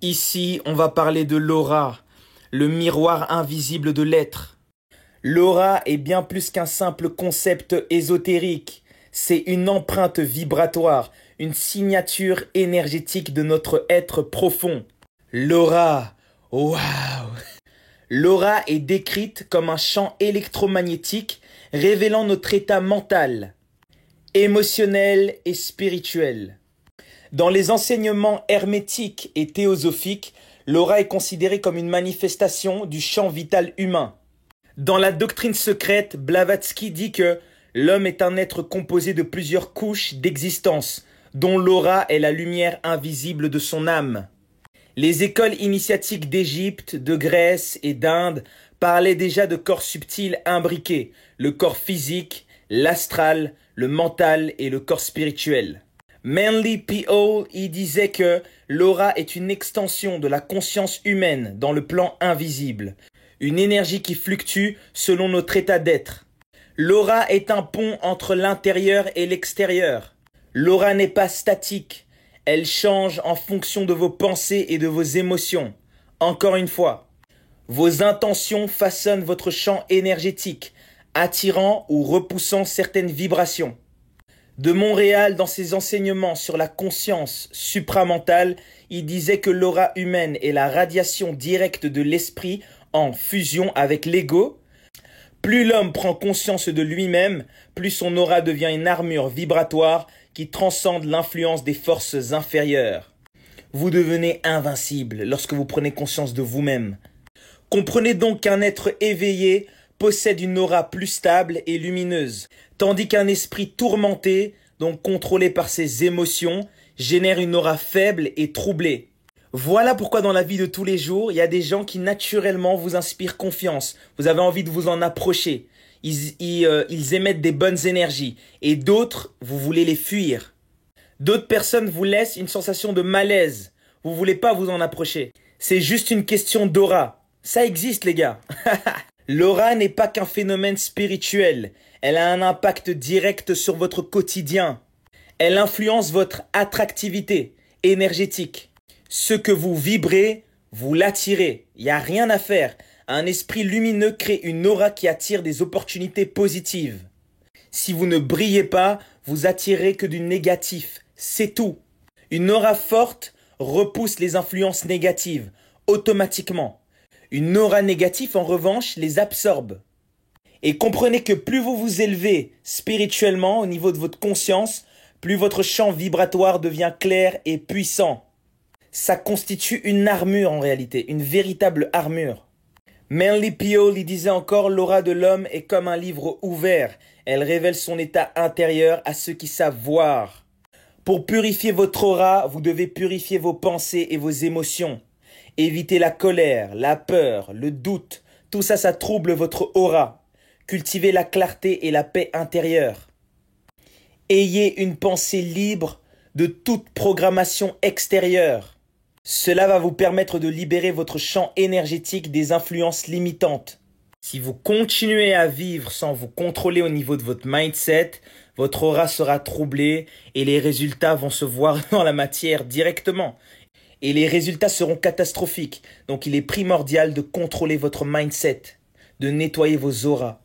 Ici, on va parler de l'aura, le miroir invisible de l'être. L'aura est bien plus qu'un simple concept ésotérique. C'est une empreinte vibratoire, une signature énergétique de notre être profond. L'aura, waouh! L'aura est décrite comme un champ électromagnétique révélant notre état mental, émotionnel et spirituel. Dans les enseignements hermétiques et théosophiques, l'aura est considérée comme une manifestation du champ vital humain. Dans la doctrine secrète, Blavatsky dit que l'homme est un être composé de plusieurs couches d'existence, dont l'aura est la lumière invisible de son âme. Les écoles initiatiques d'Égypte, de Grèce et d'Inde parlaient déjà de corps subtils imbriqués, le corps physique, l'astral, le mental et le corps spirituel. Manly P. Hall y disait que l'aura est une extension de la conscience humaine dans le plan invisible, une énergie qui fluctue selon notre état d'être. L'aura est un pont entre l'intérieur et l'extérieur. L'aura n'est pas statique, elle change en fonction de vos pensées et de vos émotions. Encore une fois, vos intentions façonnent votre champ énergétique, attirant ou repoussant certaines vibrations. De Montréal, dans ses enseignements sur la conscience supramentale, il disait que l'aura humaine est la radiation directe de l'esprit en fusion avec l'ego. Plus l'homme prend conscience de lui-même, plus son aura devient une armure vibratoire qui transcende l'influence des forces inférieures. Vous devenez invincible lorsque vous prenez conscience de vous-même. Comprenez donc qu'un être éveillé possède une aura plus stable et lumineuse, tandis qu'un esprit tourmenté, donc contrôlé par ses émotions, génère une aura faible et troublée. Voilà pourquoi dans la vie de tous les jours, il y a des gens qui naturellement vous inspirent confiance. Vous avez envie de vous en approcher. Ils émettent des bonnes énergies. Et d'autres, vous voulez les fuir. D'autres personnes vous laissent une sensation de malaise. Vous voulez pas vous en approcher. C'est juste une question d'aura. Ça existe, les gars. L'aura n'est pas qu'un phénomène spirituel. Elle a un impact direct sur votre quotidien. Elle influence votre attractivité énergétique. Ce que vous vibrez, vous l'attirez. Il n'y a rien à faire. Un esprit lumineux crée une aura qui attire des opportunités positives. Si vous ne brillez pas, vous attirez que du négatif. C'est tout. Une aura forte repousse les influences négatives, automatiquement. Une aura négative, en revanche, les absorbe. Et comprenez que plus vous vous élevez spirituellement au niveau de votre conscience, plus votre champ vibratoire devient clair et puissant. Ça constitue une armure en réalité, une véritable armure. Manly P. Hall y disait encore, l'aura de l'homme est comme un livre ouvert. Elle révèle son état intérieur à ceux qui savent voir. Pour purifier votre aura, vous devez purifier vos pensées et vos émotions. Évitez la colère, la peur, le doute. Tout ça, ça trouble votre aura. Cultivez la clarté et la paix intérieure. Ayez une pensée libre de toute programmation extérieure. Cela va vous permettre de libérer votre champ énergétique des influences limitantes. Si vous continuez à vivre sans vous contrôler au niveau de votre mindset, votre aura sera troublée et les résultats vont se voir dans la matière directement. Et les résultats seront catastrophiques. Donc il est primordial de contrôler votre mindset, de nettoyer vos auras.